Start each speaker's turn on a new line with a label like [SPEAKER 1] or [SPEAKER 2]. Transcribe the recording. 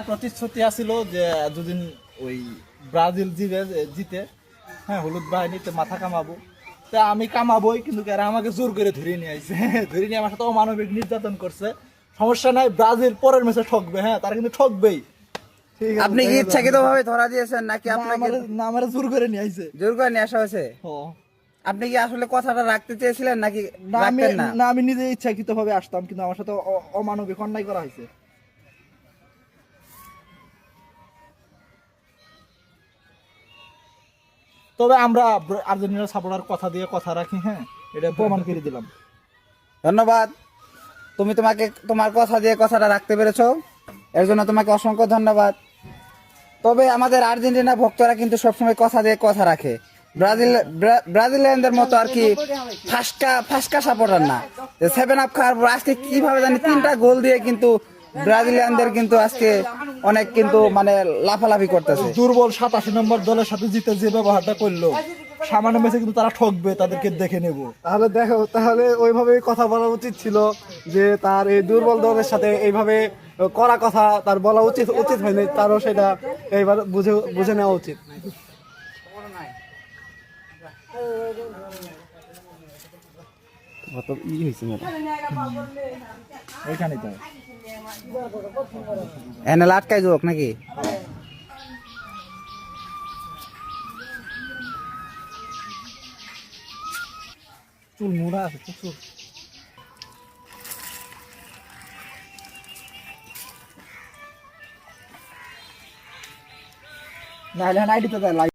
[SPEAKER 1] প্রতিশ্রুতি আছিল যে দুদিন ওই ব্রাজিল জিতে হ্যাঁ হলুদ বাহিনীতে মাথা কামাবো, তা আমি কামাবোই, কিন্তু এরা আমাকে জোর করে ধরে নিয়ে আইছে। ধরে নিয়ে আমার সাথে অমানবিক নির্যাতন করছে। সমস্যা নাই, ব্রাজিল পরের ম্যাচে ঠকবে, হ্যাঁ তারা কিন্তু ঠকবেই। ঠিক আছে,
[SPEAKER 2] আপনি কি ইচ্ছাকৃত ভাবে ধরা দিয়েছেন নাকি আপনাকে
[SPEAKER 1] না আমার জোর করে নিয়ে আইছে।
[SPEAKER 2] জোর করে নিয়ে আসা হয়েছে? আপনি কি আসলে কথাটা রাখতে চেয়েছিলেন নাকি রাখতেন না?
[SPEAKER 1] না আমি নিজে ইচ্ছাকৃত ভাবে আসতাম, কিন্তু আমার সাথে অমানবিক অন্যায় করা হয়েছে। তবে আমরা আর্জেন্টিনার সাপোর্টার কথা দিয়ে কথা রাখি, হ্যাঁ এটা প্রমাণ করে দিলাম।
[SPEAKER 2] ধন্যবাদ, তুমি তোমার কথা দিয়ে কথাটা রাখতে পেরেছো, এর জন্য তোমাকে অসংখ্য ধন্যবাদ। তবে আমাদের আর্জেন্টিনা ভক্তরা কিন্তু সবসময় কথা দিয়ে কথা রাখে। ব্রাজিলিয়ানদের মতো আর কি ফাস্কা সাপোর্টার না। 7 আপ খাওয়ার পর আজকে কিভাবে জানি 3টা গোল দিয়ে কিন্তু ব্রাজিলিয়ানদের কিন্তু আজকে অনেক কিন্তু মানে লাফালাফি করতেছে।
[SPEAKER 1] দুর্বল 87 নম্বর দলের সাথে জিতে যে ব্যবহারটা করলো, সামান্য ম্যাচে কিন্তু তারা ঠকবে, তাদেরকে দেখে নেব।
[SPEAKER 3] তাহলে ওইভাবে কথা বলা উচিত ছিল যে তার এই দুর্বল দলের সাথে এইভাবে করা কথা তার বলা উচিত হয়নি, তারও সেটা এইবার বুঝে নেওয়া উচিত।
[SPEAKER 1] ওইখানেই তো
[SPEAKER 2] এনে লাটকাই যোগ নাকি?
[SPEAKER 1] চুল মোড়া আছে প্রচুর। না আইডিতে